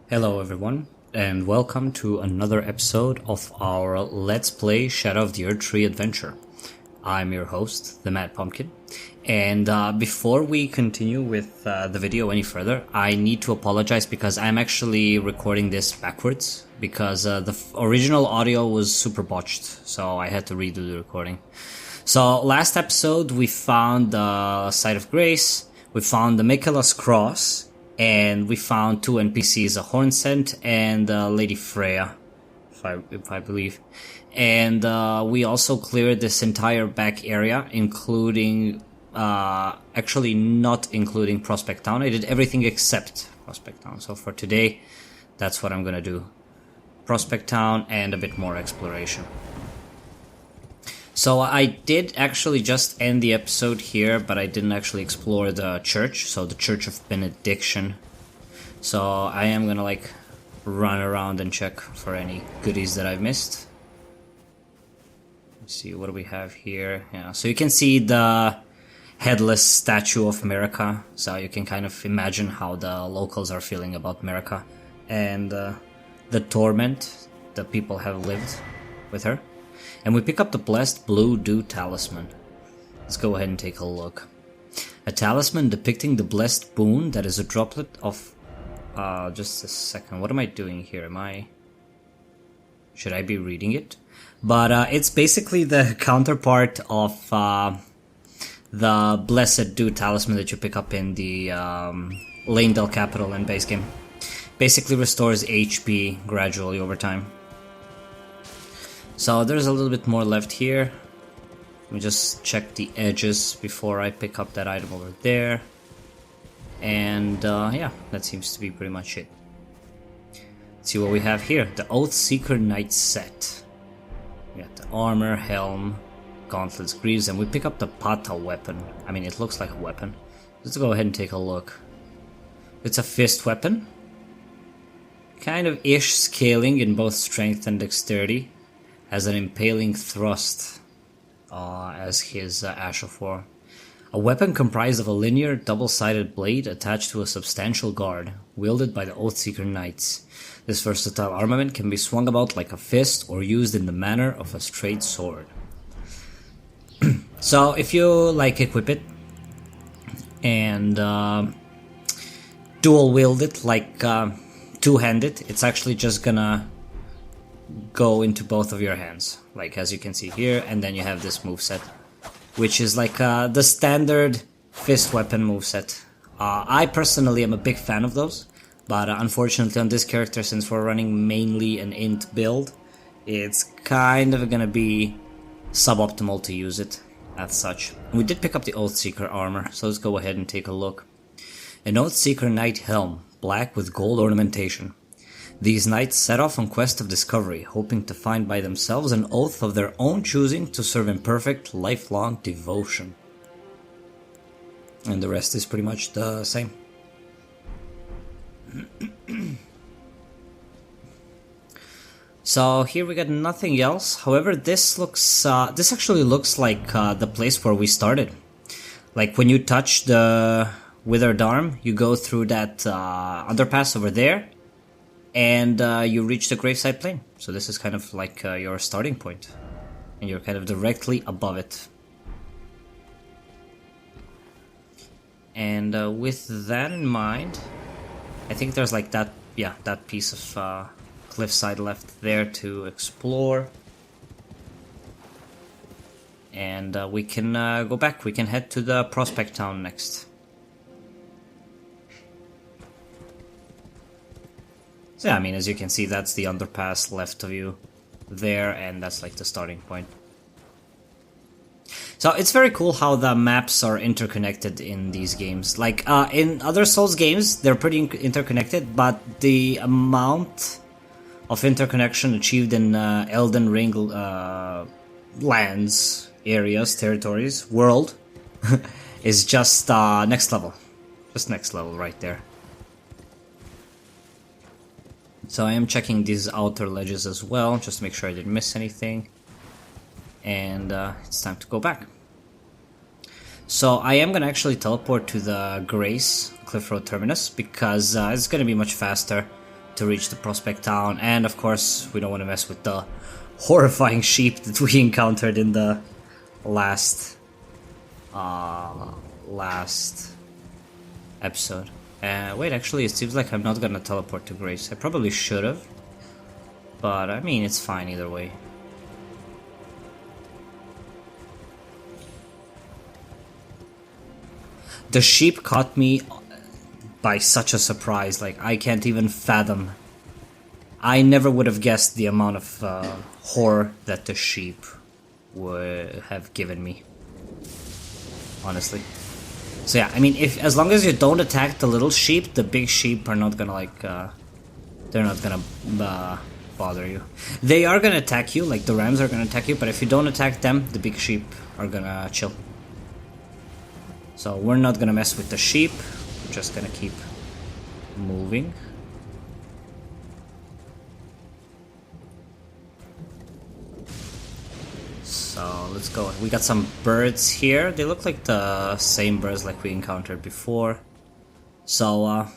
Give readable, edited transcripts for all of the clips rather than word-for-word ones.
Hello everyone, and welcome to another episode of our Let's Play Shadow of the Erdtree adventure. I'm your host, the Mad Pumpkin, and before we continue with the video any further, I need to apologize because I'm actually recording this backwards, because the original audio was super botched, so I had to redo the recording. So last episode we found the Site of Grace, we found the Michaela's Cross, and we found two NPCs, a Hornsent and Lady Freya, if I believe. And we also cleared this entire back area, including, actually not including Prospect Town. I did everything except Prospect Town. So for today, that's what I'm gonna do. Prospect Town and a bit more exploration. So I did actually just end the episode here, but I didn't actually explore the church, so the Church of Benediction. So I am gonna like run around and check for any goodies that I've missed. Let's see, what do we have here? Yeah, so you can see the headless statue of America, so you can kind of imagine how the locals are feeling about America. And the torment the people have lived with her. And we pick up the Blessed Blue Dew Talisman. Let's go ahead and take a look. A talisman depicting the blessed boon that is a droplet of... just a second, what am I doing here? Should I be reading it? But it's basically the counterpart of the Blessed Dew Talisman that you pick up in the Lanedale Capital and base game. Basically restores HP gradually over time. So there's a little bit more left here. Let me just check the edges before I pick up that item over there. And yeah, that seems to be pretty much it. Let's see what we have here. The Oathseeker Knight set. We got the armor, helm, gauntlets, greaves, and we pick up the Pata weapon. I mean, it looks like a weapon. Let's go ahead and take a look. It's a fist weapon. Kind of ish scaling in both strength and dexterity. Has an impaling thrust as his Ash of War. A weapon comprised of a linear, double-sided blade attached to a substantial guard, wielded by the Oathseeker Knights. This versatile armament can be swung about like a fist or used in the manner of a straight sword. So if you like equip it and dual wield it like two-handed, it's actually just gonna go into both of your hands, like as you can see here, and then you have this moveset, which is like the standard fist weapon moveset. I personally am a big fan of those, but unfortunately on this character, since we're running mainly an int build, it's kind of gonna be suboptimal to use it as such. We did pick up the Oathseeker armor, so let's go ahead and take a look. An Oathseeker Knight helm, black with gold ornamentation. These knights set off on quest of discovery, hoping to find by themselves an oath of their own choosing to serve in perfect, lifelong devotion. And the rest is pretty much the same. So here we got nothing else. However, this actually looks like the place where we started. Like when you touch the Withered Arm, you go through that underpass over there. And you reach the Graveside Plain. So this is kind of like your starting point. And you're kind of directly above it. And with that in mind, I think there's like that, yeah, that piece of cliffside left there to explore. And we can go back. We can head to the Prospect Town next. So yeah, I mean, as you can see, that's the underpass left of you there, and that's like the starting point. So it's very cool how the maps are interconnected in these games. Like, in other Souls games, they're pretty interconnected, but the amount of interconnection achieved in Elden Ring lands, areas, territories, world, is just next level. Just next level right there. So I am checking these outer ledges as well, just to make sure I didn't miss anything. And it's time to go back. So I am gonna actually teleport to the Grace Cliff Road Terminus because it's gonna be much faster to reach the prospect town, and of course we don't want to mess with the horrifying sheep that we encountered in the last episode. Wait, actually, it seems like I'm not gonna teleport to Grace. I probably should have, but I mean, it's fine either way. The sheep caught me by such a surprise, like I can't even fathom. I never would have guessed the amount of horror that the sheep would have given me, honestly. So yeah, I mean, as long as you don't attack the little sheep, the big sheep are not gonna like, they're not gonna bother you. They are gonna attack you, like the rams are gonna attack you, but if you don't attack them, the big sheep are gonna chill. So we're not gonna mess with the sheep, we're just gonna keep moving. So let's go. We got some birds here. They look like the same birds like we encountered before. So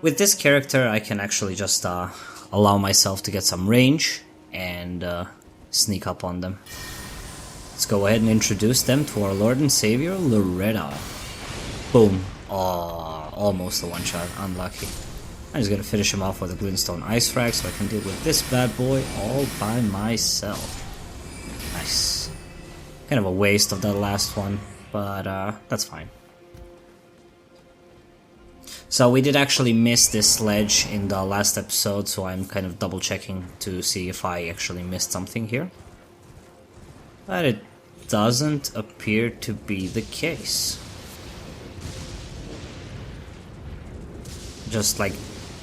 with this character I can actually just allow myself to get some range and sneak up on them. Let's go ahead and introduce them to our Lord and Savior, Loretta. Boom. Oh, almost a one-shot. Unlucky. I'm just gonna finish him off with a Glintstone Ice Frag so I can deal with this bad boy all by myself. Nice. Kind of a waste of that last one, but that's fine. So we did actually miss this sledge in the last episode, so I'm kind of double checking to see if I actually missed something here. But it doesn't appear to be the case. Just like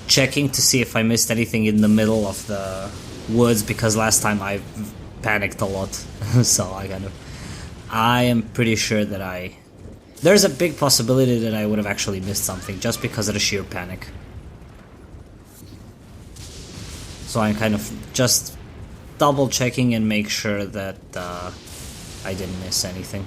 checking to see if I missed anything in the middle of the woods, because last time I panicked a lot. So I am pretty sure that there's a big possibility that I would have actually missed something just because of the sheer panic. So I'm kind of just double checking and make sure that I didn't miss anything.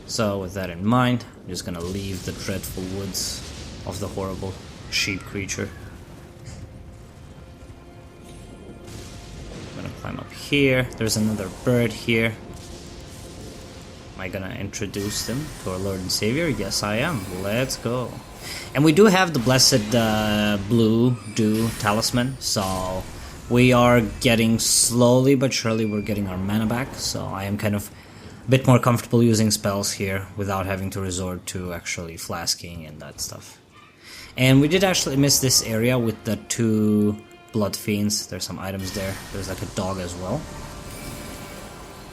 So with that in mind, I'm just gonna leave the dreadful woods of the horrible sheep creature. I'm gonna climb up here. There's another bird here. Am I gonna introduce them to our Lord and Savior? Yes, I am. Let's go. And we do have the blessed blue dew talisman, so we are getting slowly but surely, we're getting our mana back, so I am kind of a bit more comfortable using spells here without having to resort to actually flasking and that stuff. And we did actually miss this area with the 2 Bloodfiends. There's some items there. There's like a dog as well.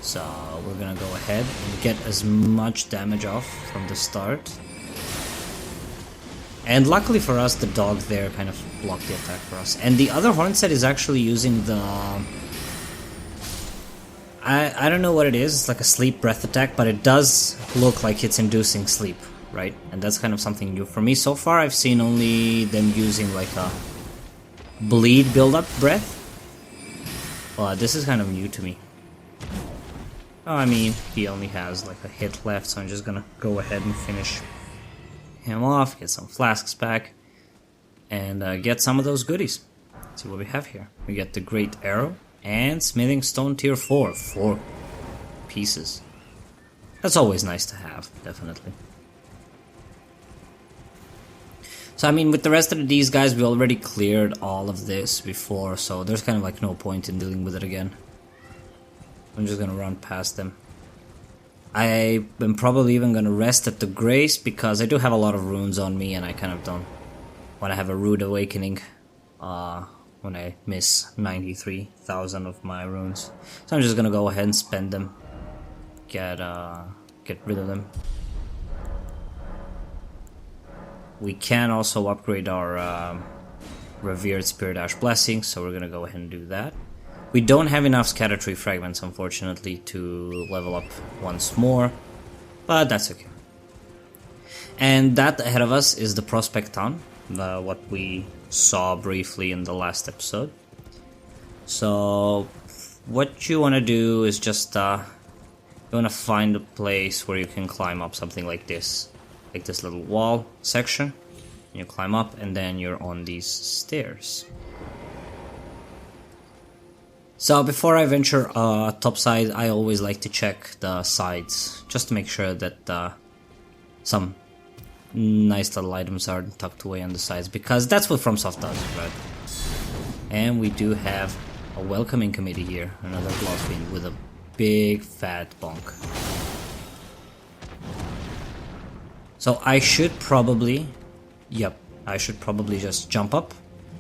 So we're gonna go ahead and get as much damage off from the start. And luckily for us, the dog there kind of blocked the attack for us. And the other horn set is actually using the... I don't know what it is, it's like a sleep breath attack, but it does look like it's inducing sleep, right? And that's kind of something new for me. So far I've seen only them using like a bleed build-up breath. But this is kind of new to me. Oh, I mean, he only has like a hit left, so I'm just gonna go ahead and finish him off, get some flasks back, and get some of those goodies. Let's see what we have here. We get the Great Arrow and Smithing Stone Tier 4. 4 pieces. That's always nice to have, definitely. So I mean, with the rest of these guys, we already cleared all of this before, so there's kind of like no point in dealing with it again. I'm just gonna run past them. I am probably even gonna rest at the Grace because I do have a lot of runes on me and I kind of don't want to have a rude awakening when I miss 93,000 of my runes. So I'm just gonna go ahead and spend them. Get rid of them. We can also upgrade our Revered Spirit Ash Blessing, so we're gonna go ahead and do that. We don't have enough Scatter Tree Fragments, unfortunately, to level up once more, but that's okay. And that ahead of us is the Prospect Town, what we saw briefly in the last episode. So what you want to do is just you want to find a place where you can climb up something like this little wall section. You climb up and then you're on these stairs. So before I venture topside, I always like to check the sides, just to make sure that some nice little items are tucked away on the sides, because that's what FromSoft does, right? And we do have a welcoming committee here, another Bloodfiend with a big fat bonk. So I should probably, I should probably just jump up,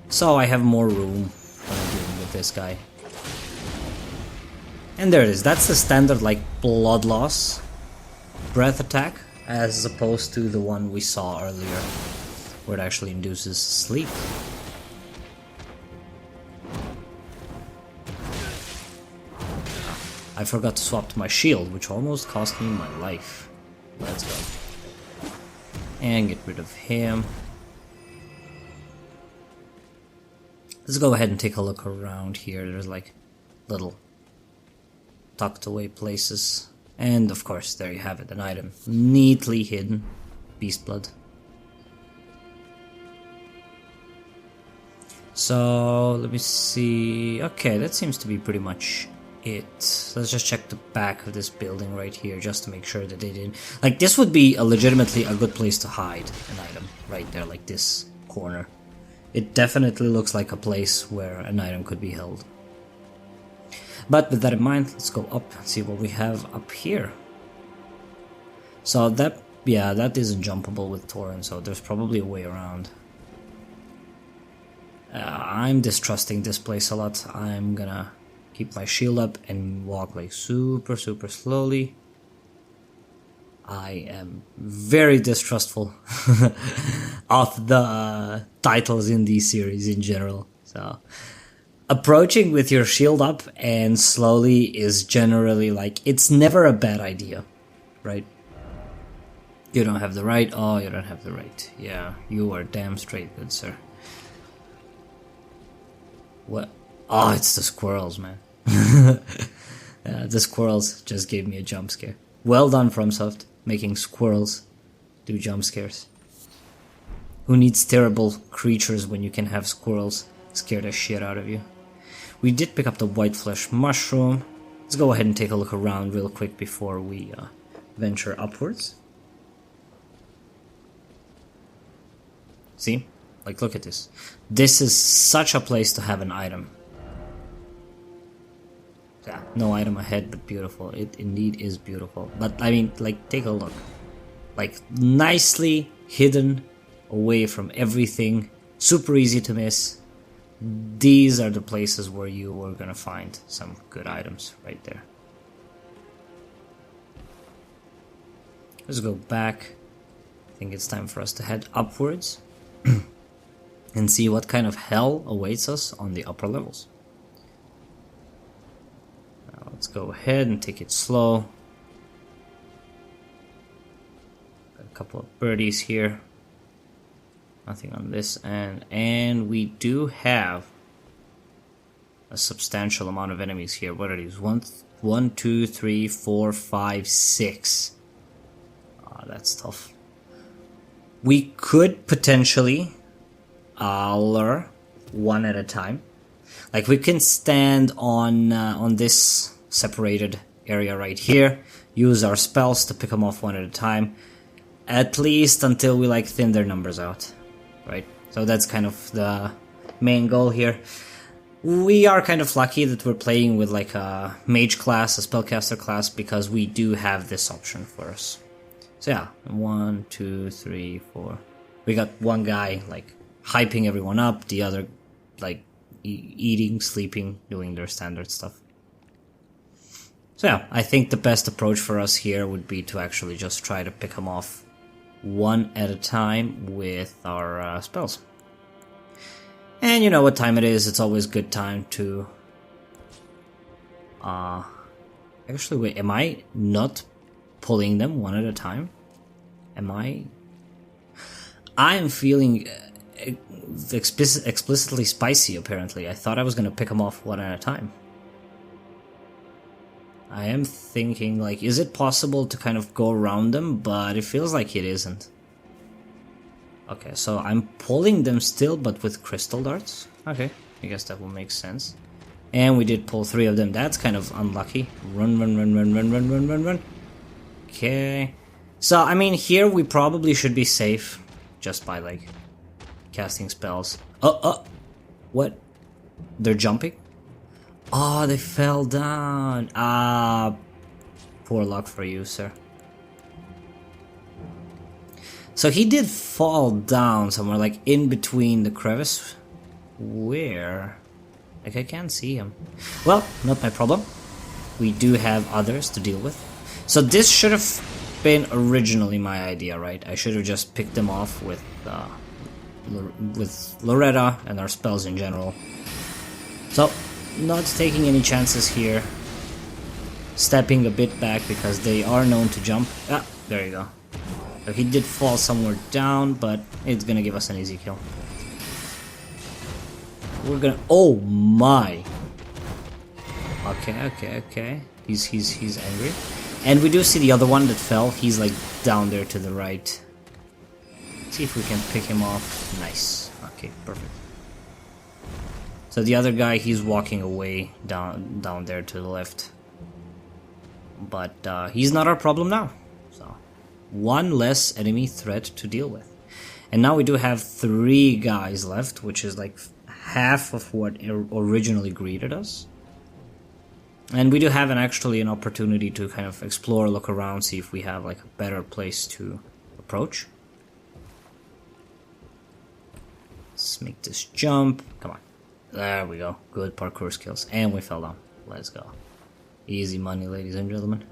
so I have more room when I'm dealing with this guy. And there it is, that's the standard like blood loss breath attack, as opposed to the one we saw earlier, where it actually induces sleep. I forgot to swap to my shield, which almost cost me my life. Let's go. And get rid of him. Let's go ahead and take a look around here. There's like little tucked away places. And of course, there you have it, an item neatly hidden. Beast blood. So, let me see. Okay, that seems to be pretty much it. Let's just check the back of this building right here, just to make sure that they didn't... Like, this would be legitimately a good place to hide an item. Right there, like this corner. It definitely looks like a place where an item could be held. But with that in mind, let's go up and see what we have up here. So that, yeah, that isn't jumpable with Torrent, so there's probably a way around. I'm distrusting this place a lot. I'm gonna keep my shield up and walk like super slowly. I am very distrustful of the titles in these series in general, so... Approaching with your shield up and slowly is generally like, it's never a bad idea, right? You don't have the right, oh, you don't have the right. Yeah, you are damn straight, good sir. What? Oh, it's the squirrels, man. The squirrels just gave me a jump scare. Well done, FromSoft, making squirrels do jump scares. Who needs terrible creatures when you can have squirrels scare the shit out of you? We did pick up the white flesh mushroom. Let's go ahead and take a look around real quick before we venture upwards. See? Like, look at this. This is such a place to have an item. Yeah, no item ahead, but beautiful. It indeed is beautiful. But, I mean, like, take a look. Like, nicely hidden away from everything. Super easy to miss. These are the places where you are gonna find some good items right there. Let's go back. I think it's time for us to head upwards and see what kind of hell awaits us on the upper levels. Now let's go ahead and take it slow. Got a couple of birdies here. Nothing on this end, and we do have a substantial amount of enemies here. What are these? 1, 2, 3, 4, 5, 6. That's tough. We could potentially lure one at a time. Like, we can stand on this separated area right here, use our spells to pick them off one at a time, at least until we like thin their numbers out. Right, so that's kind of the main goal here. We are kind of lucky that we're playing with like a mage class, a spellcaster class, because we do have this option for us. So yeah, 1, 2, 3, 4. We got one guy like hyping everyone up, the other like eating, sleeping, doing their standard stuff. So yeah, I think the best approach for us here would be to actually just try to pick them off one at a time with our spells. And you know what time it is, it's always good time to... Actually, wait, am I not pulling them one at a time? Am I... I am feeling explicitly spicy, apparently. I thought I was going to pick them off one at a time. I am thinking, like, is it possible to kind of go around them? But it feels like it isn't. Okay, so I'm pulling them still, but with crystal darts. Okay, I guess that will make sense. And we did pull 3 of them. That's kind of unlucky. Run, run, run, run, run, run, run, run, run. Okay. So, I mean, here we probably should be safe just by, like, casting spells. What? They're jumping? Oh, they fell down. Ah, poor luck for you, sir. So he did fall down somewhere, like, in between the crevice. Where? Like, I can't see him. Well, not my problem. We do have others to deal with. So this should have been originally my idea, right? I should have just picked them off with Loretta and our spells in general. So, not taking any chances here. Stepping a bit back because they are known to jump. Ah, there you go. So he did fall somewhere down, but it's gonna give us an easy kill. We're gonna... Oh my! Okay. He's angry. And we do see the other one that fell. He's like down there to the right. Let's see if we can pick him off. Nice. Okay, perfect. So the other guy, he's walking away down there to the left. But he's not our problem now. So one less enemy threat to deal with. And now we do have 3 guys left, which is like half of what originally greeted us. And we do have actually an opportunity to kind of explore, look around, see if we have like a better place to approach. Let's make this jump. Come on. There we go. Good parkour skills. And we fell down. Let's go. Easy money, ladies and gentlemen.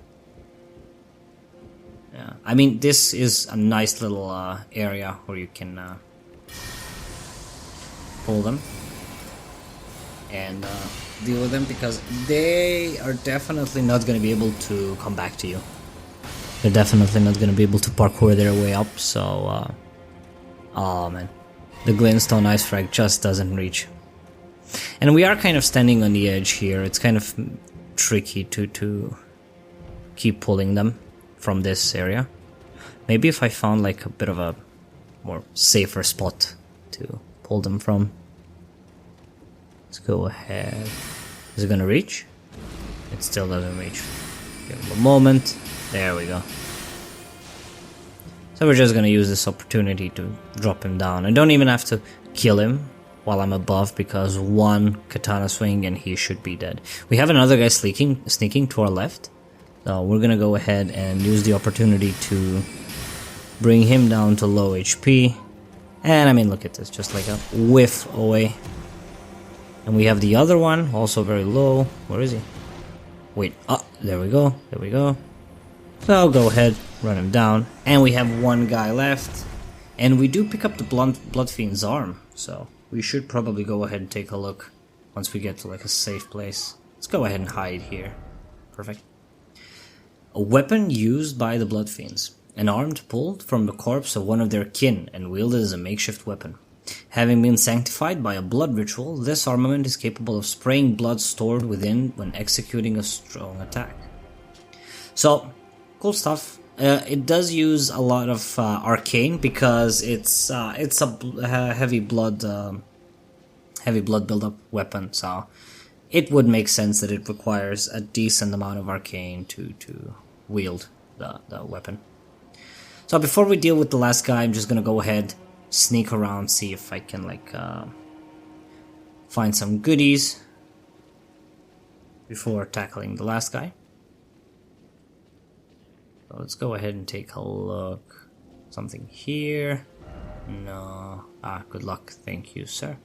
Yeah. I mean, this is a nice little area where you can pull them. And deal with them, because they are definitely not going to be able to come back to you. They're definitely not going to be able to parkour their way up, so... oh man. The Glintstone Ice Frag just doesn't reach. And we are kind of standing on the edge here. It's kind of tricky to keep pulling them from this area. Maybe if I found like a bit of a more safer spot to pull them from. Let's go ahead. Is it gonna reach? It still doesn't reach. Give him a moment. There we go. So we're just gonna use this opportunity to drop him down. I don't even have to kill him while I'm above, because one katana swing and he should be dead. We have another guy sneaking to our left. So we're gonna go ahead and use the opportunity to bring him down to low HP. And I mean, look at this, just like a whiff away. And we have the other one, also very low. Where is he? Wait, there we go, there we go. So I'll go ahead, run him down. And we have 1 guy left. And we do pick up the Bloodfiend's arm. So we should probably go ahead and take a look once we get to like a safe place. Let's go ahead and hide here. Perfect. A weapon used by the Bloodfiends. An arm pulled from the corpse of one of their kin and wielded as a makeshift weapon. Having been sanctified by a blood ritual, this armament is capable of spraying blood stored within when executing a strong attack. So, cool stuff. It does use a lot of arcane, because it's a heavy blood buildup weapon. So it would make sense that it requires a decent amount of arcane to wield the weapon. So before we deal with the last guy, I'm just gonna go ahead, sneak around, see if I can like find some goodies before tackling the last guy. So let's go ahead and take a look. Something here? No. Good luck. Thank you, sir.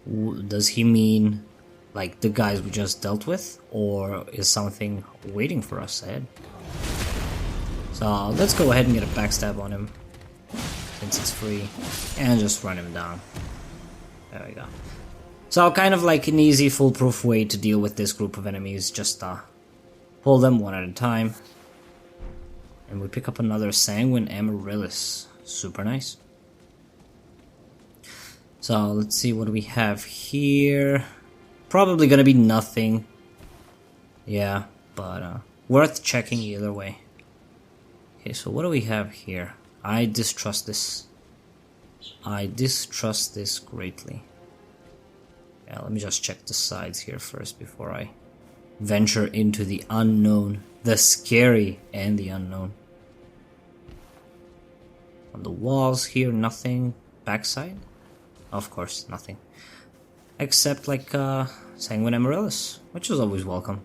Does he mean like the guys we just dealt with, or is something waiting for us ahead? So let's go ahead and get a backstab on him, since it's free, and just run him down. There we go. So kind of like an easy, foolproof way to deal with this group of enemies. Just pull them one at a time. And we pick up another Sanguine Amaryllis. Super nice. So let's see what we have here. Probably gonna be nothing. Yeah, but worth checking either way. Okay, so what do we have here? I distrust this. I distrust this greatly. Yeah, let me just check the sides here first before I venture into the unknown. The scary and the unknown. On the walls here, nothing. Backside? Of course, nothing. Except like Sanguine Amaryllis, which is always welcome.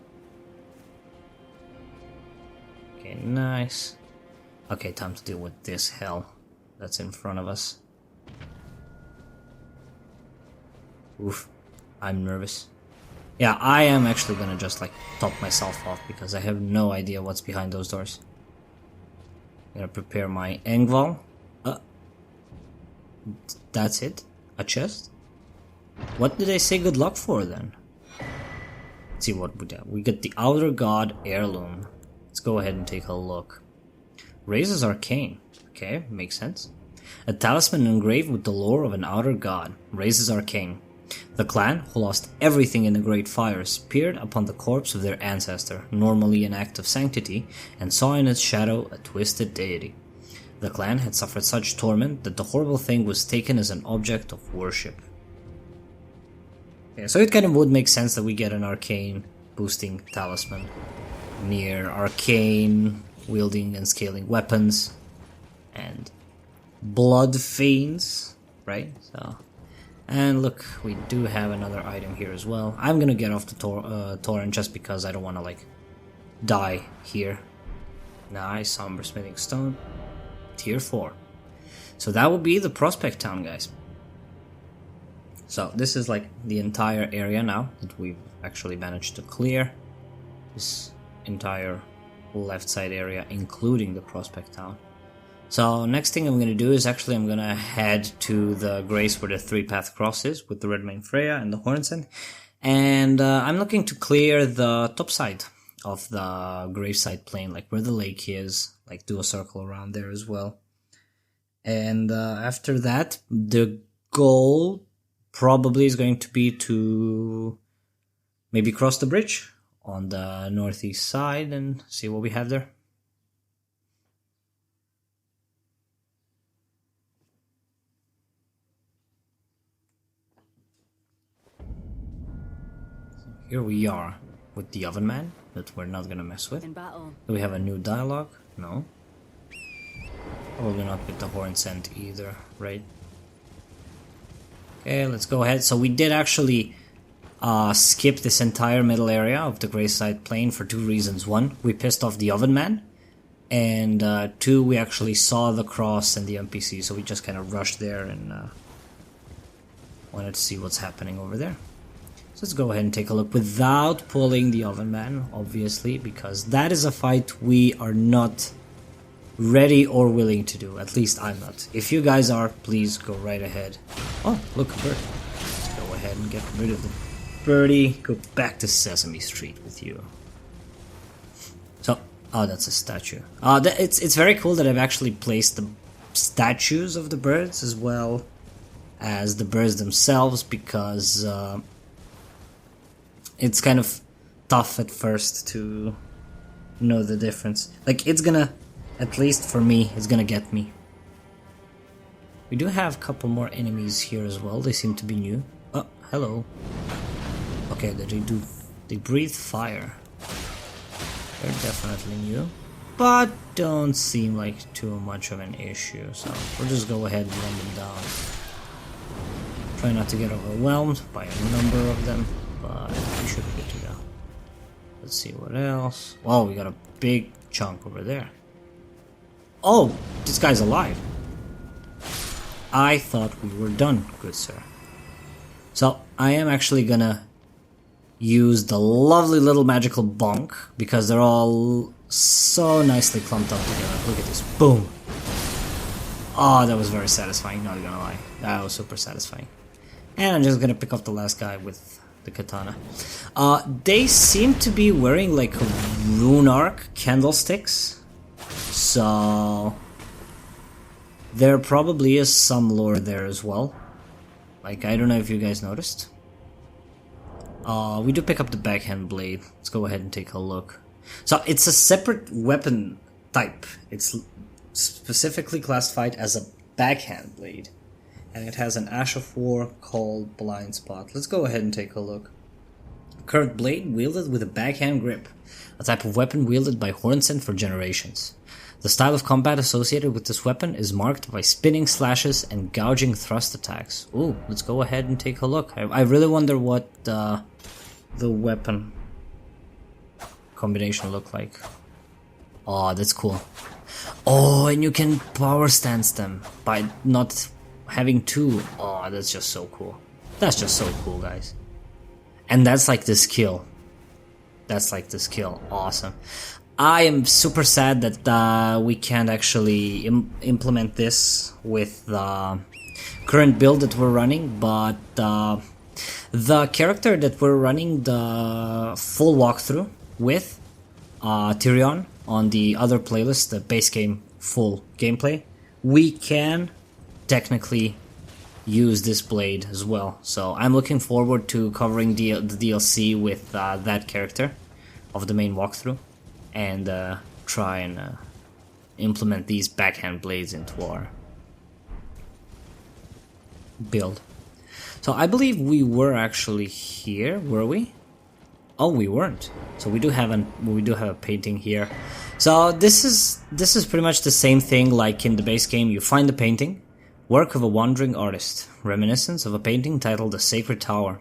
Okay, nice. Okay, time to deal with this hell that's in front of us. Oof, I'm nervous. Yeah, I am actually gonna just like top myself off because I have no idea what's behind those doors. I'm gonna prepare my Engval. That's it? A chest? What did I say good luck for then? Let's see what we got. We got the Outer God Heirloom. Let's go ahead and take a look. Raises Arcane. Okay, makes sense. A talisman engraved with the lore of an Outer God. Raises Arcane. The clan, who lost everything in the Great Fires, peered upon the corpse of their ancestor, normally an act of sanctity, and saw in its shadow a twisted deity. The clan had suffered such torment that the horrible thing was taken as an object of worship. Yeah, so it kind of would make sense that we get an arcane boosting talisman near arcane wielding and scaling weapons and Bloodfiends, right? So, and look, we do have another item here as well. I'm gonna get off the torrent just because I don't want to like die here. Nice, Somber Smithing Stone. Tier 4. So that would be the Prospect Town, guys. So this is like the entire area now that we've actually managed to clear. This entire left side area, including the Prospect Town. So next thing I'm going to do is actually I'm going to head to the Grace where the 3-path crosses with the Redmane Freya and the Hornsend. And I'm looking to clear the top side of the graveside plain, like where the lake is, like do a circle around there as well. And after that, the goal probably is going to be to maybe cross the bridge on the northeast side and see what we have there. Here we are with the Oven Man that we're not gonna mess with. In battle. Do we have a new dialogue? No. Probably not with the Hornsend either, right? Okay, let's go ahead. So we did actually skip this entire middle area of the Greyside Plain for 2 reasons. 1, we pissed off the Oven Man. And 2, we actually saw the cross and the NPC, so we just kind of rushed there and wanted to see what's happening over there. So let's go ahead and take a look without pulling the Oven Man, obviously, because that is a fight we are not ready or willing to do. At least I'm not. If you guys are, please go right ahead. Oh, look, a bird. Let's go ahead and get rid of the birdie. Go back to Sesame Street with you. So, oh, that's a statue. It's very cool that I've actually placed the statues of the birds as well as the birds themselves, because it's kind of tough at first to know the difference. Like, it's gonna, at least for me, it's gonna get me. We do have a couple more enemies here as well. They seem to be new. Oh, hello. Okay, they breathe fire. They're definitely new, but don't seem like too much of an issue, so we'll just go ahead and run them down. Try not to get overwhelmed by a number of them, but we should be good to go. Let's see what else. Wow, we got a big chunk over there. Oh, this guy's alive. I thought we were done, good sir. So, I am actually gonna use the lovely little magical bonk, because they're all so nicely clumped up together. Look at this. Boom. Oh, that was very satisfying, not gonna lie. That was super satisfying. And I'm just gonna pick up the last guy with the katana. They seem to be wearing like rune arc candlesticks. So there probably is some lore there as well. Like, I don't know if you guys noticed. We do pick up the backhand blade. Let's go ahead and take a look. So it's a separate weapon type. It's specifically classified as a backhand blade. And it has an Ash of War called Blind Spot. Let's go ahead and take a look. Curved blade wielded with a backhand grip. A type of weapon wielded by Hornsent for generations. The style of combat associated with this weapon is marked by spinning slashes and gouging thrust attacks. Ooh, let's go ahead and take a look. I really wonder what the weapon combination look like. Oh, that's cool. Oh, and you can power stance them by not having two. Oh, that's just so cool. That's just so cool, guys. And that's like the skill. That's like the skill. Awesome. I am super sad that we can't actually implement this with the current build that we're running, but the character that we're running the full walkthrough with, Tyrion, on the other playlist, the base game full gameplay, we can technically use this blade as well. So I'm looking forward to covering the DLC with that character of the main walkthrough, and try and implement these backhand blades into our build. So I believe we were actually here, were we? Oh, we weren't. So we do have a painting here. So this is pretty much the same thing like in the base game. You find the painting, work of a wandering artist, reminiscence of a painting titled The Sacred Tower.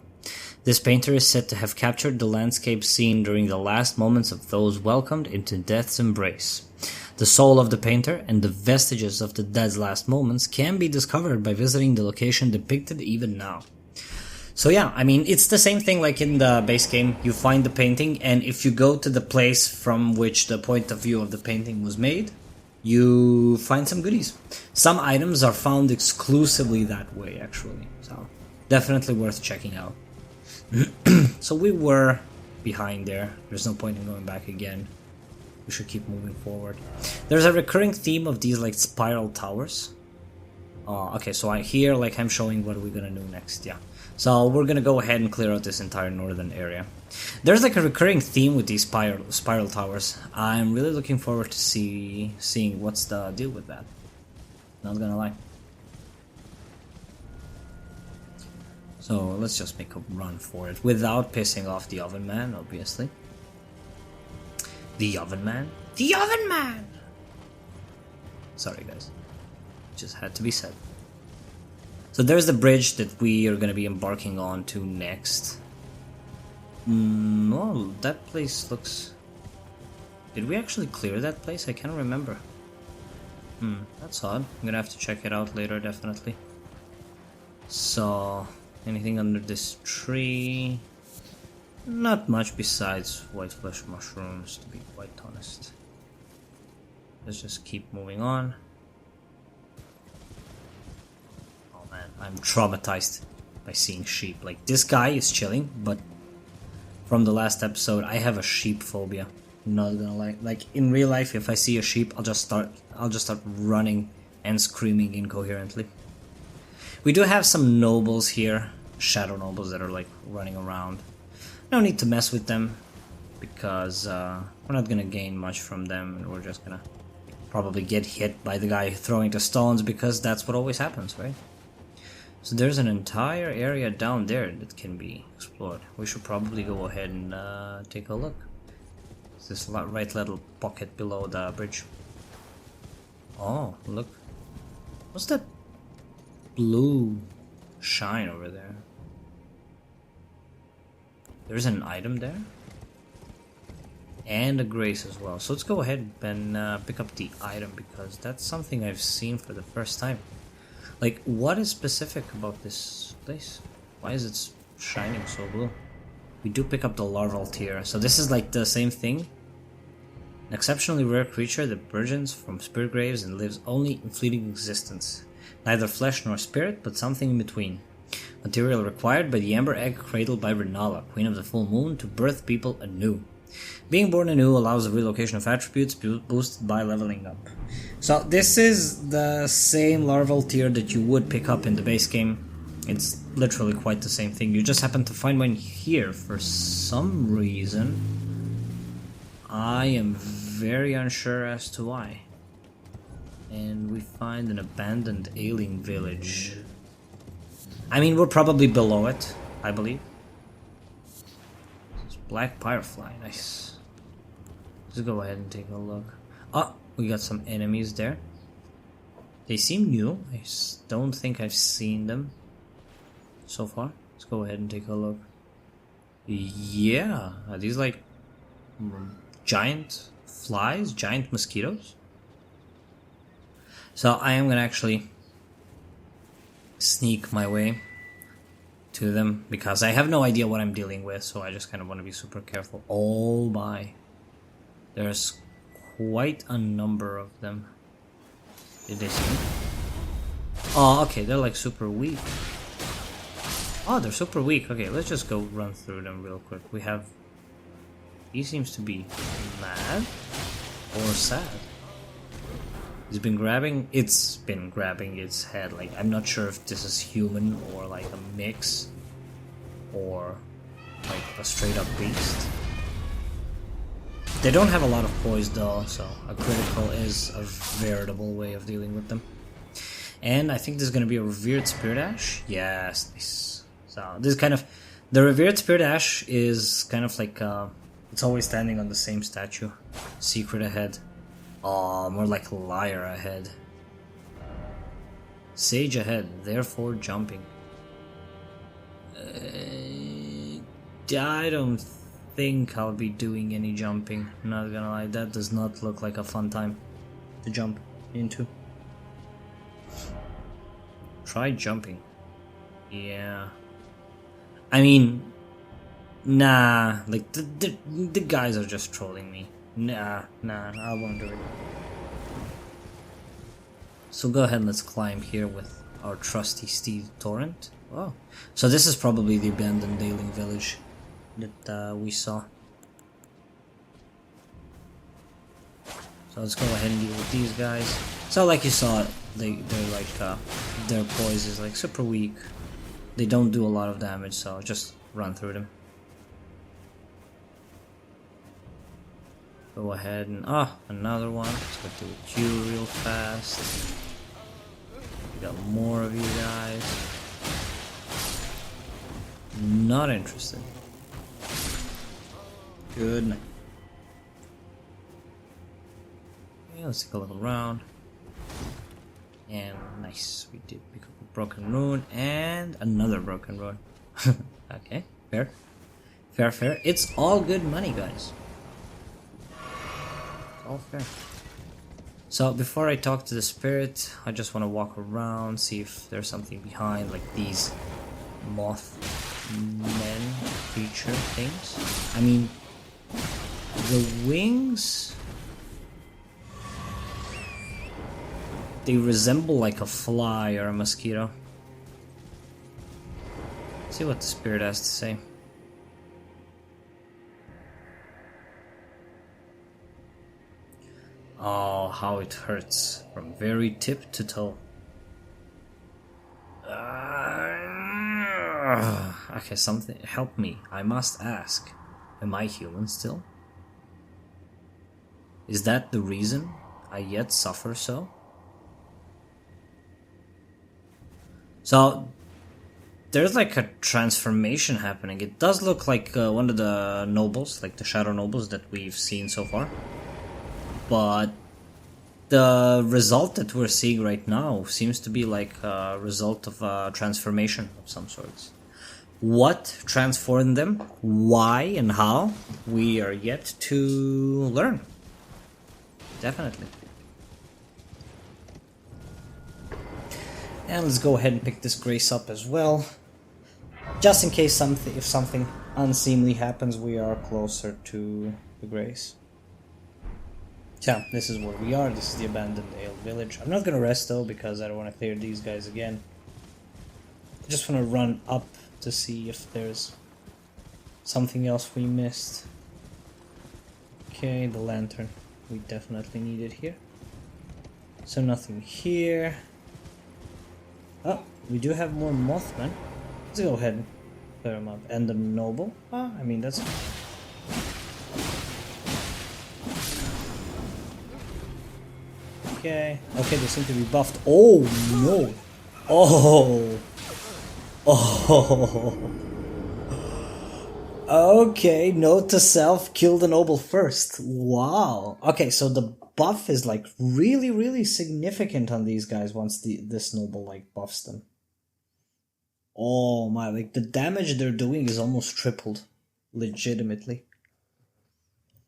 This painter is said to have captured the landscape scene during the last moments of those welcomed into death's embrace. The soul of the painter and the vestiges of the dead's last moments can be discovered by visiting the location depicted even now. So yeah, I mean, it's the same thing like in the base game. You find the painting, and if you go to the place from which the point of view of the painting was made, you find some goodies. Some items are found exclusively that way, actually. So definitely worth checking out. So we were behind there. There's no point in going back again. We should keep moving forward. There's a recurring theme of these like spiral towers. Okay, so here like I'm showing what we're gonna do next. Yeah. So we're gonna go ahead and clear out this entire northern area. There's like a recurring theme with these spiral towers. I'm really looking forward to seeing what's the deal with that. Not gonna lie. So let's just make a run for it without pissing off the oven man, obviously. The oven man? The oven man! Sorry guys. Just had to be said. So there's the bridge that we are going to be embarking on to next. Oh, that place looks... Did we actually clear that place? I can't remember. That's odd. I'm going to have to check it out later, definitely. So, anything under this tree? Not much besides white flesh mushrooms, to be quite honest. Let's just keep moving on. I'm traumatized by seeing sheep. Like, this guy is chilling, but from the last episode, I have a sheep phobia. Not gonna lie. Like, in real life, if I see a sheep, I'll just start running and screaming incoherently. We do have some nobles here, shadow nobles that are like running around. No need to mess with them because we're not gonna gain much from them, and we're just gonna probably get hit by the guy throwing the stones because that's what always happens, right? So there's an entire area down there that can be explored. We should probably go ahead and take a look. It's this right little pocket below the bridge. Oh, look. What's that blue shine over there? There's an item there. And a grace as well. So let's go ahead and pick up the item because that's something I've seen for the first time. Like, what is specific about this place? Why is it shining so blue? We do pick up the larval tier, so this is like the same thing. An exceptionally rare creature that burgeons from spirit graves and lives only in fleeting existence. Neither flesh nor spirit, but something in between. Material required by the amber egg cradled by Renala, queen of the full moon, to birth people anew. Being born anew allows the relocation of attributes boosted by leveling up. So this is the same larval tier that you would pick up in the base game. It's literally quite the same thing. You just happen to find one here for some reason. I am very unsure as to why. And we find an abandoned alien village. I mean, we're probably below it, I believe. It's black firefly, nice. Let's go ahead and take a look. Oh, we got some enemies there. They seem new. I don't think I've seen them so far. Let's go ahead and take a look. Yeah, are these like giant flies, giant mosquitoes? So I am gonna actually sneak my way to them because I have no idea what I'm dealing with, so I just kind of want to be super careful. Oh my, there's quite a number of them. Did they see me? Oh, okay, they're like super weak. Oh, they're super weak. Okay, let's just go run through them real quick. We have... He seems to be mad or sad. It's been grabbing its head. Like, I'm not sure if this is human or like a mix or like a straight up beast. They don't have a lot of poise though, so a critical is a veritable way of dealing with them. And I think there's gonna be a revered spirit ash. Yes, nice. So this is kind of, the revered spirit ash is kind of like it's always standing on the same statue. Secret ahead. Oh, more like liar ahead. Sage ahead, therefore jumping. I don't think I'll be doing any jumping. Not gonna lie, that does not look like a fun time to jump into. Try jumping. Yeah. I mean, nah, like the guys are just trolling me. Nah, I won't do it. So go ahead and let's climb here with our trusty Steve Torrent. Oh, so this is probably the abandoned alien village that we saw. So let's go ahead and deal with these guys. So like you saw, they're like their poise is like super weak. They don't do a lot of damage, so just run through them. Go ahead and another one. Let's go do a Q real fast. We got more of you guys. Not interested. Good night. Yeah, let's take a look around. And nice, we did pick up a broken rune and another broken rune. Okay, fair. Fair. It's all good money, guys. All fair. So before I talk to the spirit, I just want to walk around, see if there's something behind, like these moth men creature things. I mean, the wings, they resemble like a fly or a mosquito. Let's see what the spirit has to say. Oh, how it hurts from very tip to toe. Okay, something, help me. I must ask. Am I human still? Is that the reason I yet suffer so? So, there's like a transformation happening. It does look like one of the nobles, like the shadow nobles that we've seen so far. But the result that we're seeing right now seems to be like a result of a transformation of some sorts. What transformed them, why and how, we are yet to learn. Definitely. And let's go ahead and pick this grace up as well. Just in case if something unseemly happens, we are closer to the grace. Yeah, this is where we are. This is the abandoned ale village. I'm not gonna rest though because I don't want to clear these guys again. I just want to run up to see if there's something else we missed. Okay, the lantern. We definitely need it here. So nothing here. Oh, we do have more Mothmen. Let's go ahead and clear them up. And the noble. I mean, that's... Okay. Okay, they seem to be buffed. Oh no! Oh! Oh! Okay, note to self, kill the noble first. Wow. Okay, so the buff is like really, really significant on these guys once this noble like buffs them. Oh my, like the damage they're doing is almost tripled. Legitimately.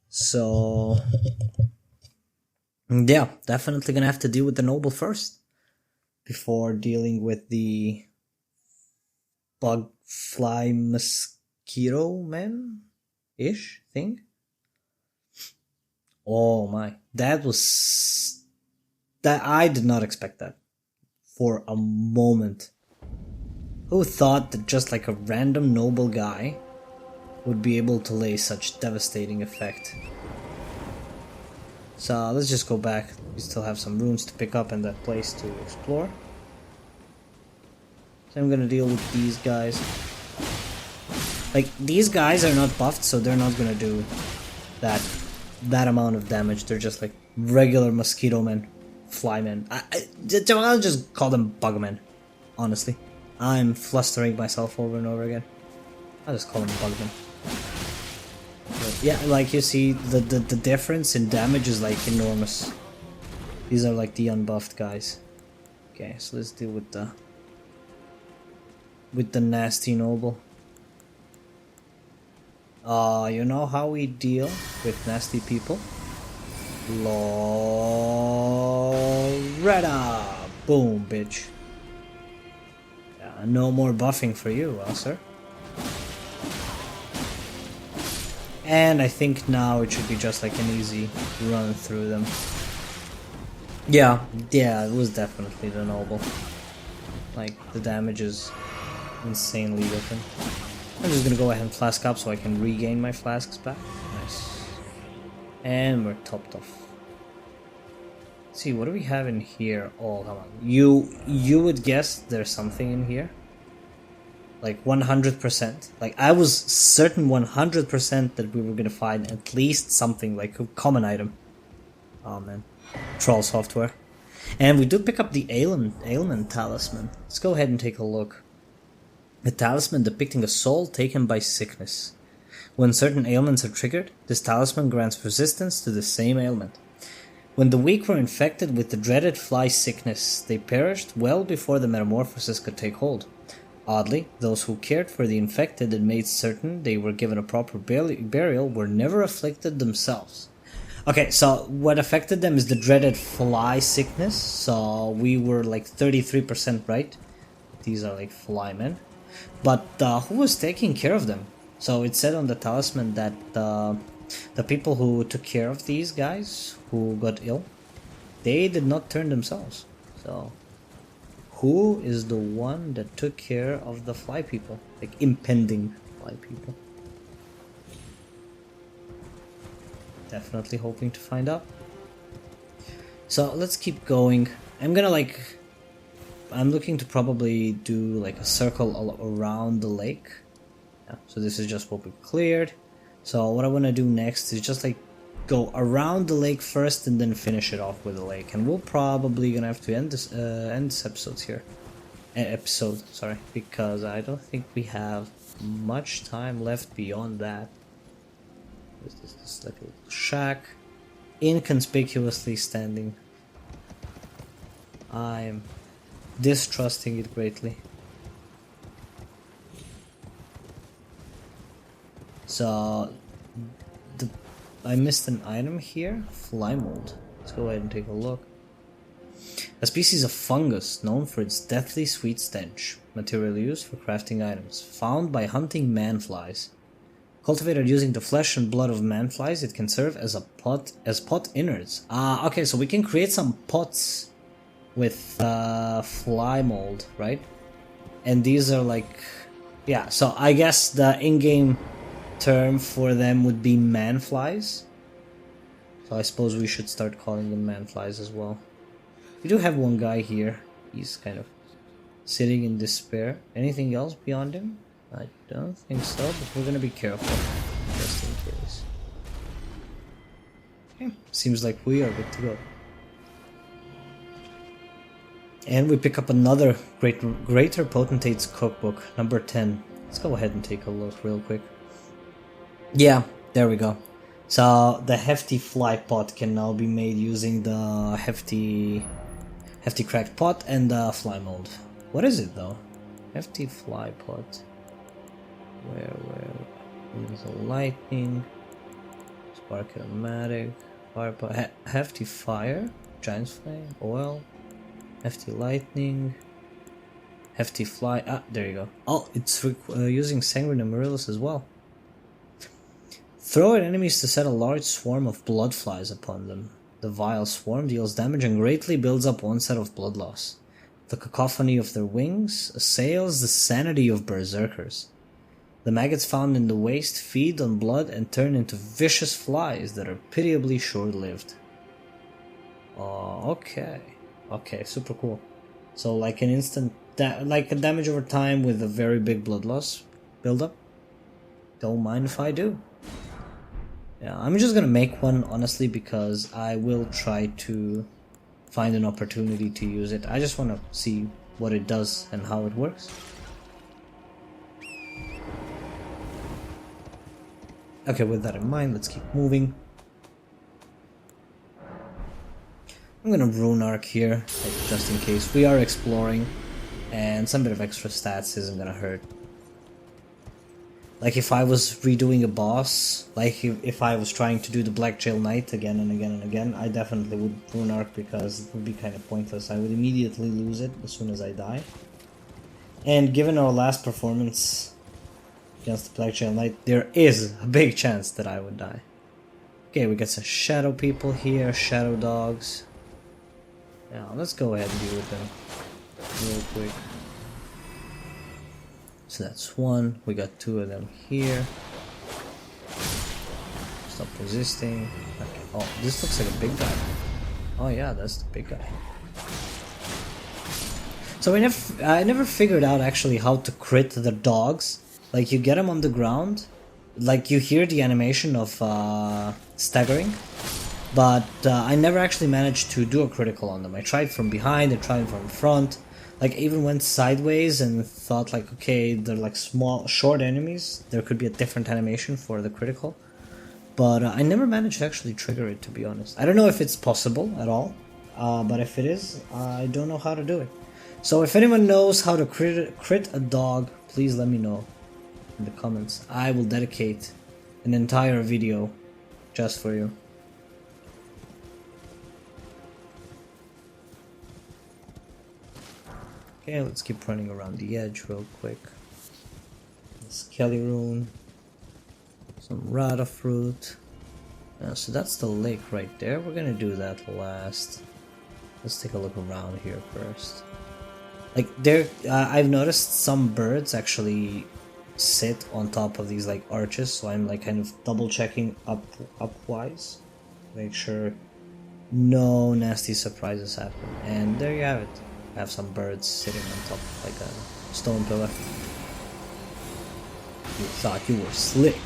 So yeah, definitely gonna have to deal with the noble first before dealing with the bug fly mosquito man ish thing. Oh my, that I did not expect that for a moment. Who thought that just like a random noble guy would be able to lay such devastating effect? So let's just go back. We still have some runes to pick up and that place to explore. So I'm gonna deal with these guys. Like, these guys are not buffed, so they're not gonna do that amount of damage. They're just like regular mosquito men, fly men. I'll just call them bug men, honestly. I'm flustering myself over and over again. I'll just call them bug men. But yeah, like you see, the difference in damage is like enormous. These are like the unbuffed guys. Okay, so let's deal with the nasty noble. You know how we deal with nasty people? Loretta! Boom, bitch. Yeah, no more buffing for you, sir. And I think now it should be just like an easy run through them. Yeah, it was definitely the noble. Like, the damage is insanely different. I'm just gonna go ahead and flask up so I can regain my flasks back. Nice. And we're topped off. Let's see, what do we have in here? Oh, come on. You would guess there's something in here? Like 100%. Like, I was certain 100% that we were gonna find at least something, like a common item. Oh man. Troll software. And we do pick up the ailment talisman. Let's go ahead and take a look. A talisman depicting a soul taken by sickness. When certain ailments are triggered, this talisman grants resistance to the same ailment. When the weak were infected with the dreaded fly sickness, they perished well before the metamorphosis could take hold. Oddly, those who cared for the infected and made certain they were given a proper burial were never afflicted themselves. Okay, so what affected them is the dreaded fly sickness, so we were like 33% right. These are like fly men. But who was taking care of them? So it said on the talisman that the people who took care of these guys who got ill, they did not turn themselves. So who is the one that took care of the fly people? Like impending fly people. Definitely hoping to find out. So let's keep going. I'm looking to probably do like a circle around the lake. Yeah, so this is just what we cleared. So what I want to do next is just like go around the lake first and then finish it off with the lake. And we're probably gonna have to end this episode here. Sorry, because I don't think we have much time left beyond that. This like a little shack, inconspicuously standing. I'm distrusting it greatly. So I missed an item here. Fly mold. Let's go ahead and take a look. A species of fungus known for its deathly sweet stench. Material used for crafting items. Found by hunting manflies. Cultivated using the flesh and blood of manflies, it can serve as pot innards. Okay, so we can create some pots with fly mold, right? And these are like, yeah, so I guess the in-game term for them would be manflies. So I suppose we should start calling them manflies as well. We do have one guy here. He's kind of sitting in despair. Anything else beyond him? I don't think so, but we're gonna be careful, just in case. Okay, seems like we are good to go. And we pick up another Greater Potentate's Cookbook, number 10. Let's go ahead and take a look real quick. Yeah, there we go. So the hefty fly pot can now be made using the hefty cracked pot and the fly mold. What is it though? Hefty fly pot. Where? There's a lightning, spark-o-matic, fire pot, hefty fire, giant's flame, oil, hefty lightning, hefty fly. Ah, there you go. Oh, it's using sanguine amaryllis as well. Throw at enemies to set a large swarm of blood flies upon them. The vile swarm deals damage and greatly builds up one set of blood loss. The cacophony of their wings assails the sanity of berserkers. The maggots found in the waste feed on blood and turn into vicious flies that are pitiably short-lived. Oh, okay. Okay, super cool. So like an instant, like a damage over time with a very big blood loss build-up. Don't mind if I do. Yeah, I'm just gonna make one, honestly, because I will try to find an opportunity to use it. I just want to see what it does and how it works. Okay, with that in mind, let's keep moving. I'm gonna rune arc here, like, just in case. We are exploring, and some bit of extra stats isn't gonna hurt. Like if I was redoing a boss, like if I was trying to do the Black Jail Knight again and again and again, I definitely would rune arc because it would be kind of pointless. I would immediately lose it as soon as I die. And given our last performance against the Black Jail Knight, there is a big chance that I would die. Okay, we got some shadow people here, shadow dogs. Yeah, let's go ahead and deal with them real quick. So that's one. We got two of them here. Stop resisting. Okay. Oh, this looks like a big guy. Oh yeah, that's the big guy. So I never figured out actually how to crit the dogs. Like you get them on the ground, like you hear the animation of staggering, but I never actually managed to do a critical on them. I tried from behind, I tried from front. Like even went sideways and thought like, okay, they're like small, short enemies. There could be a different animation for the critical. But I never managed to actually trigger it, to be honest. I don't know if it's possible at all. But if it is, I don't know how to do it. So if anyone knows how to crit a dog, please let me know in the comments. I will dedicate an entire video just for you. Okay, let's keep running around the edge real quick. Skelly rune, some rata fruit. So that's the lake right there. We're gonna do that last. Let's take a look around here first. Like there, I've noticed some birds actually sit on top of these like arches, so I'm like kind of double checking upwise, make sure no nasty surprises happen. And there you have it. I have some birds sitting on top of like a stone pillar. You thought you were slick.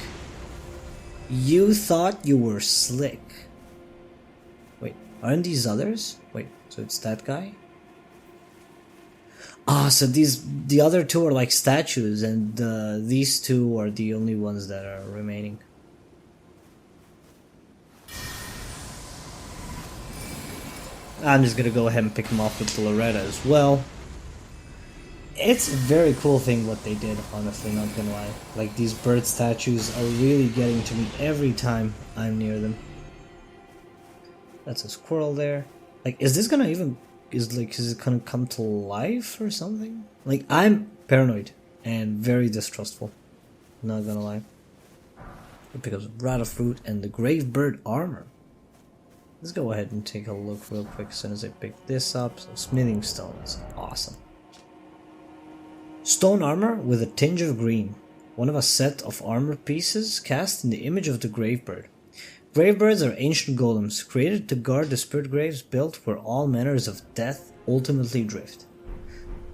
You thought you were slick. Wait, aren't these others? Wait, so it's that guy? Ah, so the other two are like statues, and these two are the only ones that are remaining. I'm just gonna go ahead and pick him off with the Loretta as well. It's a very cool thing what they did, honestly, not gonna lie. Like, these bird statues are really getting to me every time I'm near them. That's a squirrel there. Like, is this gonna even... Is it gonna come to life or something? Like, I'm paranoid and very distrustful. Not gonna lie. We pick up some rata fruit and the grave bird armor. Let's go ahead and take a look real quick as soon as I pick this up. So smithing stones, awesome. Stone armor with a tinge of green. One of a set of armor pieces cast in the image of the gravebird. Gravebirds are ancient golems created to guard the spirit graves built where all manners of death ultimately drift.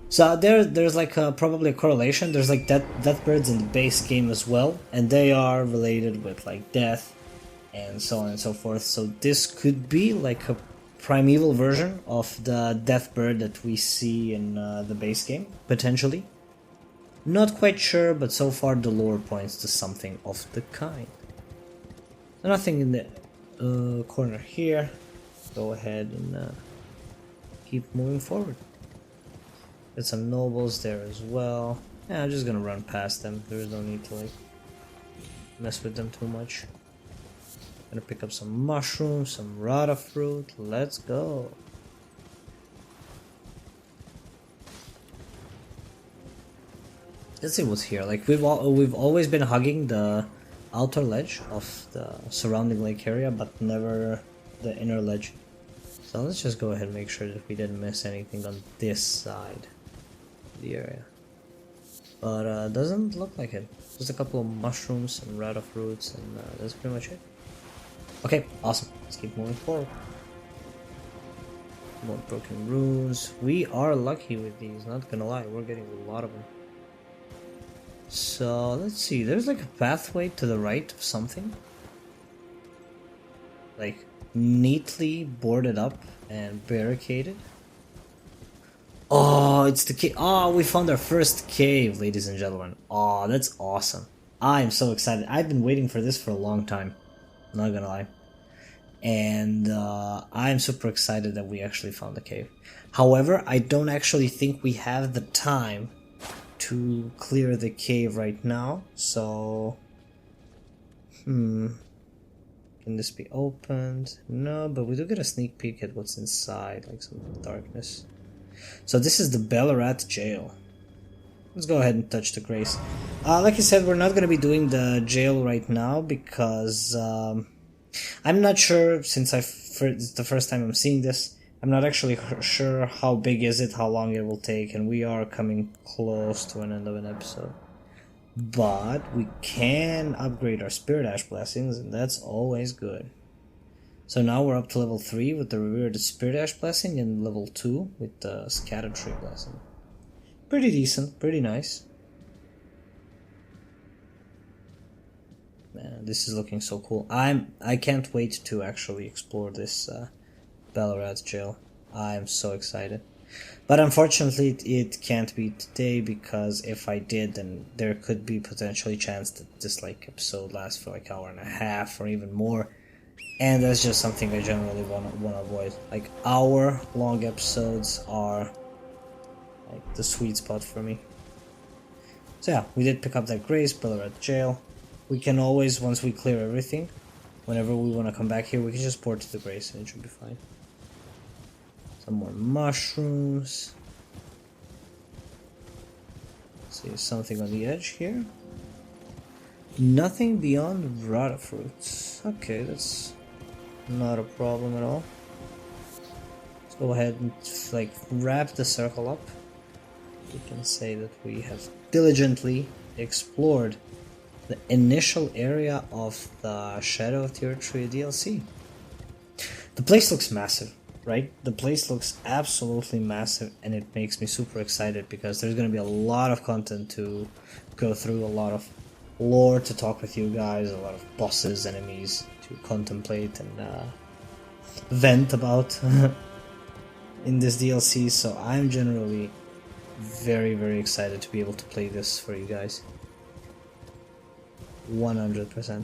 So there's like probably a correlation. There's like death birds in the base game as well, and they are related with like death and so on and so forth. So this could be like a primeval version of the death bird that we see in the base game, potentially. Not quite sure, but so far the lore points to something of the kind. So nothing in the corner here. Go ahead and keep moving forward. There's some nobles there as well. Yeah, I'm just gonna run past them. There's no need to like mess with them too much. Gonna pick up some mushrooms, some rata fruit. Let's go. Let's see what's here. Like we've always been hugging the outer ledge of the surrounding lake area, but never the inner ledge. So let's just go ahead and make sure that we didn't miss anything on this side of the area. But doesn't look like it. Just a couple of mushrooms, some rata fruits, and that's pretty much it. Okay, awesome. Let's keep moving forward. More broken runes. We are lucky with these, not gonna lie. We're getting a lot of them. So let's see. There's like a pathway to the right of something. Like neatly boarded up and barricaded. Oh, it's the cave. Oh, we found our first cave, ladies and gentlemen. Oh, that's awesome. I am so excited. I've been waiting for this for a long time. Not gonna lie. And I'm super excited that we actually found the cave. However, I don't actually think we have the time to clear the cave right now. So, can this be opened? No, but we do get a sneak peek at what's inside, like some darkness. So this is the Ballarat jail. Let's go ahead and touch the grace. Like I said, we're not going to be doing the jail right now because I'm not sure, since it's the first time I'm seeing this. I'm not actually sure how big is it, how long it will take, and we are coming close to an end of an episode. But we can upgrade our Spirit Ash Blessings, and that's always good. So now we're up to level 3 with the Revered Spirit Ash Blessing, and level 2 with the Scattered Tree Blessing. Pretty decent, pretty nice. Man, this is looking so cool. I can't wait to actually explore this Ballarat jail. I'm so excited. But unfortunately it can't be today, because if I did, then there could be potentially chance that this like episode lasts for like an hour and a half or even more. And that's just something I generally want to avoid. Like hour-long episodes are like the sweet spot for me. So yeah, we did pick up that Grace, Ballarat jail. We can always, once we clear everything, whenever we want to come back here, we can just port to the Grace and it should be fine. Some more mushrooms. See something on the edge here. Nothing beyond rata fruits. Okay, that's not a problem at all. Let's go ahead and like wrap the circle up. We can say that we have diligently explored the initial area of the Shadow of the Erdtree DLC. The place looks massive, right? The place looks absolutely massive, and it makes me super excited because there's going to be a lot of content to go through, a lot of lore to talk with you guys, a lot of bosses, enemies to contemplate and vent about in this DLC. So I'm generally very, very excited to be able to play this for you guys. 100%.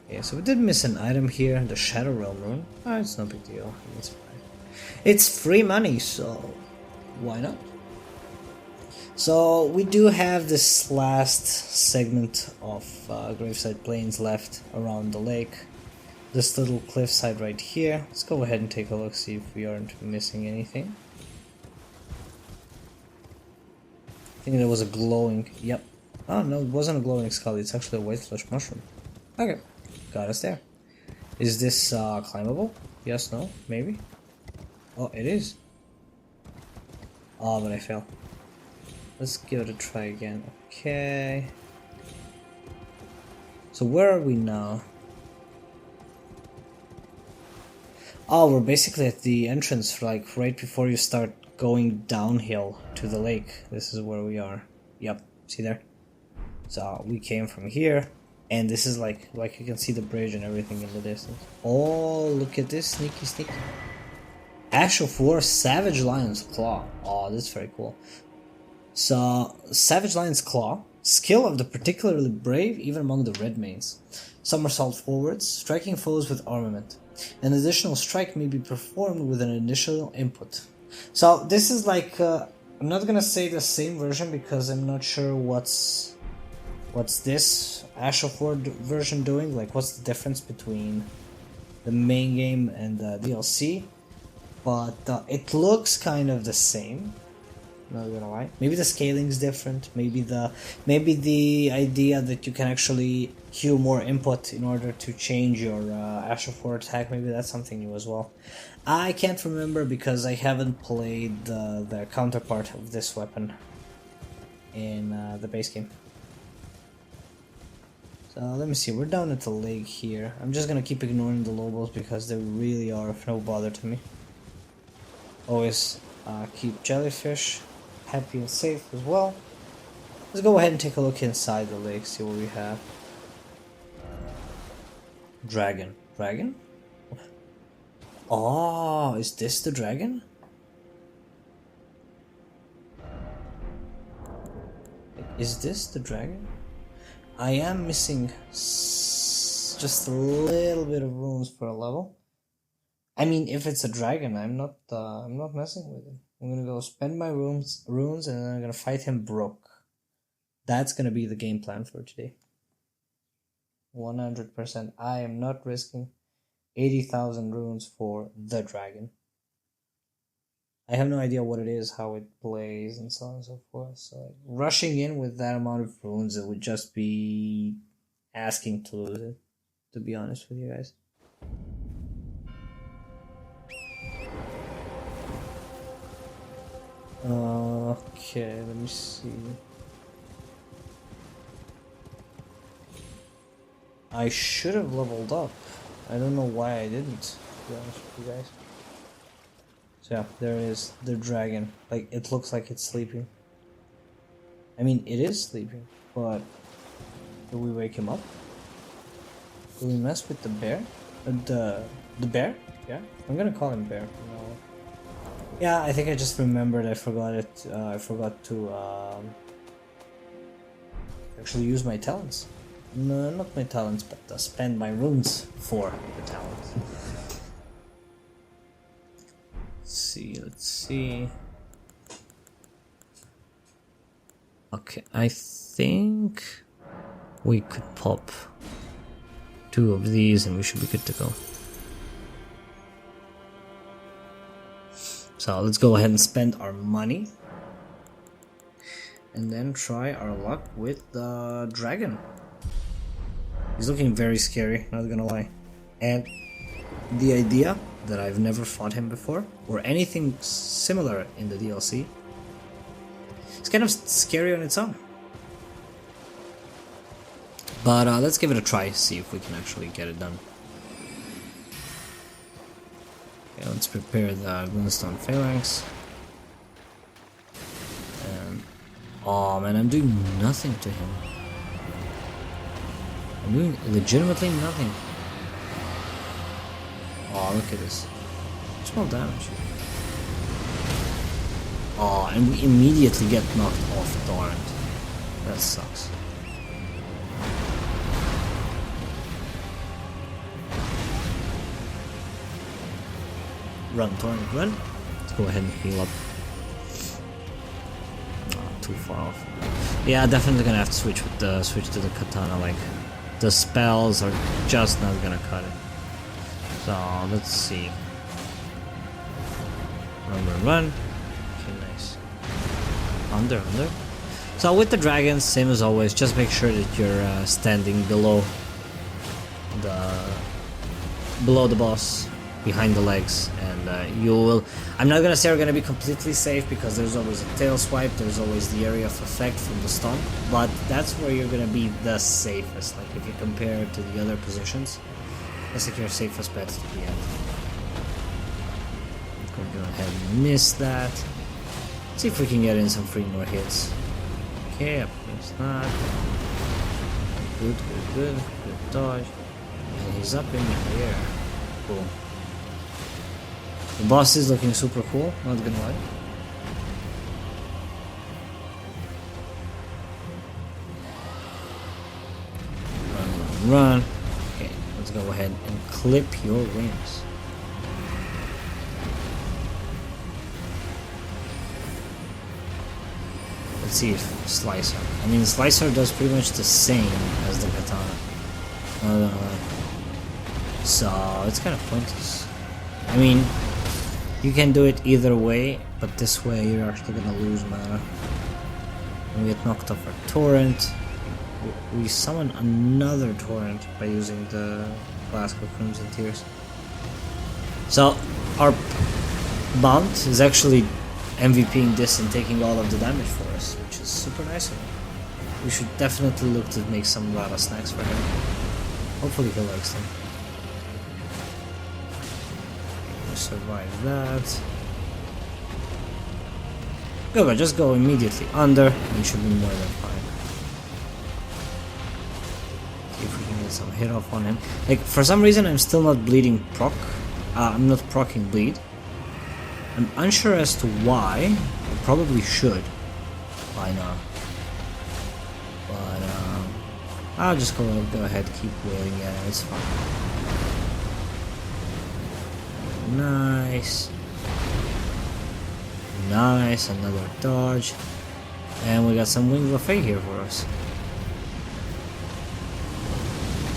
Yeah, so we did miss an item here, the Shadow Realm rune. Oh, it's no big deal. It's fine. It's free money, so why not? So we do have this last segment of Graveside Plains left around the lake. This little cliffside right here. Let's go ahead and take a look, see if we aren't missing anything. I think there was a glowing... Yep. Oh, no, it wasn't a glowing skull. It's actually a white flesh mushroom. Okay. Got us there. Is this climbable? Yes, no, maybe? Oh, it is. Oh, but I failed. Let's give it a try again. Okay. So where are we now? Oh, we're basically at the entrance, like right before you start going downhill to the lake. This is where we are. Yep, see there? So we came from here, And this is like you can see the bridge and everything in the distance. Oh, look at this, sneaky. Ash of War, Savage Lion's Claw. Oh, this is very cool. So, Savage Lion's Claw, skill of the particularly brave even among the red mains. Somersault forwards, striking foes with armament. An additional strike may be performed with an initial input. So this is like, I'm not gonna say the same version because I'm not sure what's this Ash of War version doing, like what's the difference between the main game and the DLC, but it looks kind of the same. Not gonna lie. Maybe the scaling's different. Maybe the idea that you can actually queue more input in order to change your Ash of War attack. Maybe that's something new as well. I can't remember because I haven't played the counterpart of this weapon in the base game. So let me see. We're down at the lake here. I'm just gonna keep ignoring the Lobos because they really are of no bother to me. Always keep jellyfish happy and safe as well. Let's go ahead and take a look inside the lake, see what we have. Dragon. Oh, is this the dragon? Is this the dragon? I am missing just a little bit of runes for a level. I mean, if it's a dragon, I'm not messing with it. I'm gonna go spend my runes, and then I'm gonna fight him broke. That's gonna be the game plan for today. 100%. I am not risking 80,000 runes for the dragon. I have no idea what it is, how it plays, and so on and so forth. So like, rushing in with that amount of runes, it would just be asking to lose it, to be honest with you guys. Okay, let me see. I should have leveled up. I don't know why I didn't, to be honest with you guys. So yeah, there it is, the dragon. Like, it looks like it's sleeping. I mean, it is sleeping, but do we wake him up? Do we mess with the bear? The bear? Yeah, I'm gonna call him bear. No. Yeah, I think I just remembered. I forgot it. I forgot to actually use my talents. No, not my talents, but spend my runes for the talents. Let's see. Okay, I think we could pop 2 of these and we should be good to go. So let's go ahead and spend our money and then try our luck with the dragon. He's looking very scary, not gonna lie. And the idea that I've never fought him before or anything similar in the DLC, it's kind of scary on its own. But let's give it a try, see if we can actually get it done. Okay, let's prepare the Glintstone Phalanx. And oh man, I'm doing nothing to him. I'm doing legitimately nothing. Oh, look at this. Small damage. Oh, and we immediately get knocked off Torrent. That sucks. Run, Torrent, run. Let's go ahead and heal up. Oh, too far off. Yeah, definitely gonna have to switch to the katana. Like, the spells are just not gonna cut it. So let's see. Run. Okay, nice. Under. So with the dragons, same as always, just make sure that you're standing below the boss, behind the legs, and you will. I'm not gonna say you're gonna be completely safe because there's always a tail swipe, there's always the area of effect from the stomp, but that's where you're gonna be the safest. Like if you compare it to the other positions, that's like your safest bet to the end. I'm gonna go ahead and miss that. See if we can get in some 3 more hits. Okay, up it's not. Good, good, good. Good dodge. And he's up in the air. Cool. The boss is looking super cool, not gonna lie. Run, run, run. Okay, let's go ahead and clip your wings. Let's see if Slicer. I mean, Slicer does pretty much the same as the Katana. So it's kind of pointless. I mean, you can do it either way, but this way you're actually gonna lose mana. We get knocked off our torrent. We summon another torrent by using the Flask of Crimson Tears. So our Bound is actually MVPing this and taking all of the damage for us, which is super nice of him. We should definitely look to make some Rada snacks for him. Hopefully he likes them. We'll survive that. Go, just go immediately under, and you should be more than fine. See if we can get some hit off on him. Like, for some reason I'm still not bleeding proc. I'm not proccing bleed. I'm unsure as to why. I probably should by now. But I'll just go ahead, keep wailing. Yeah, it's fine. Nice. Nice, another dodge. And we got some Wings of Fate here for us.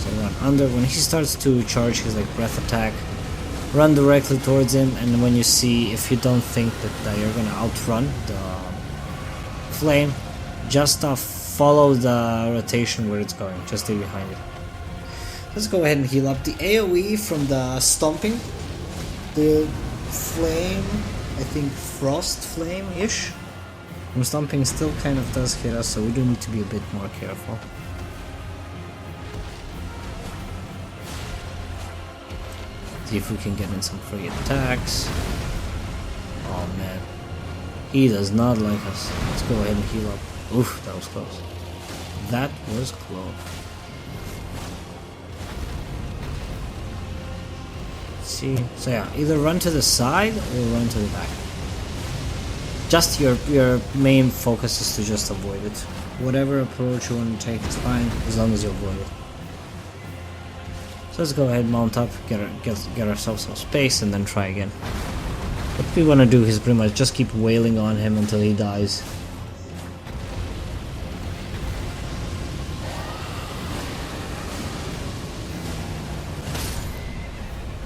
So run under. When he starts to charge his like breath attack, run directly towards him, and when you see, if you don't think that you're gonna outrun the flame, just follow the rotation where it's going, just stay behind it. Let's go ahead and heal up. The AoE from the stomping, the flame, I think frost flame-ish, from stomping still kind of does hit us, so we do need to be a bit more careful. See if we can get in some free attacks. Oh man, he does not like us. Let's go ahead and heal up. Oof, that was close. That was close. Let's see, so yeah, either run to the side or run to the back. Just your main focus is to just avoid it. Whatever approach you want to take is fine, as long as you avoid it. So let's go ahead, mount up, get ourselves some space, and then try again. What we want to do is pretty much just keep wailing on him until he dies.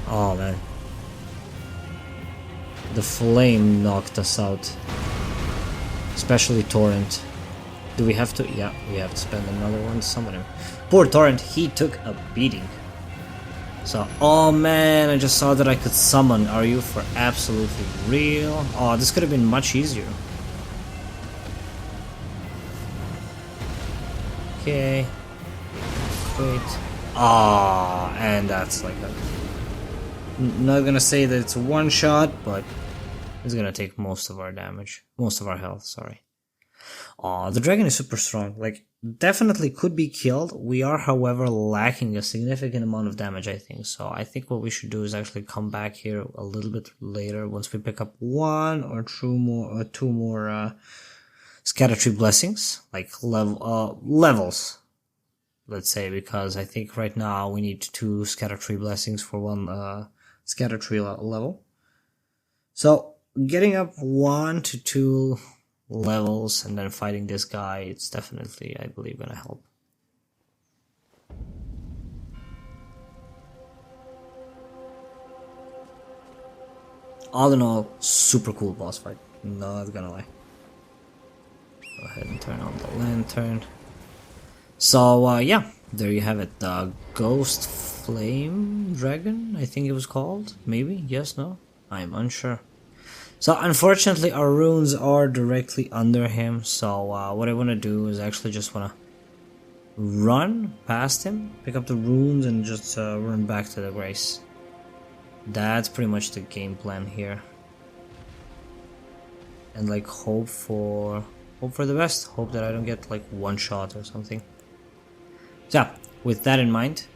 Oh man. The flame knocked us out. Especially Torrent. Do we have to? Yeah, we have to spend another one to summon him. Poor Torrent, he took a beating. So, oh man, I just saw that I could summon. Are you for absolutely real? Oh, this could have been much easier. Okay. Wait. Ah, and that's like that. Not gonna say that it's a one shot, but it's gonna take most of our damage. Most of our health, sorry. Aw, the dragon is super strong. Like, definitely could be killed. We are, however, lacking a significant amount of damage, I think. So I think what we should do is actually come back here a little bit later once we pick up one or two more Scattertree blessings, like levels, let's say, because I think right now we need 2 Scattertree blessings for one Scattertree level. So getting up 1 to 2 levels and then fighting this guy, it's definitely, I believe, gonna help. All in all, super cool boss fight, not gonna lie. Go ahead and turn on the lantern. So yeah, there you have it, the Ghostflame Dragon, I think it was called, maybe, yes, no, I'm unsure. So unfortunately our runes are directly under him, so what I want to do is actually just want to run past him, pick up the runes, and just run back to the Grace. That's pretty much the game plan here. And like hope for the best, hope that I don't get like one shot or something. So yeah, with that in mind,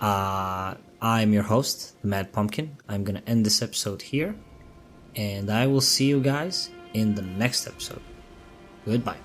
I'm your host, the Mad Pumpkin. I'm gonna end this episode here, and I will see you guys in the next episode. Goodbye.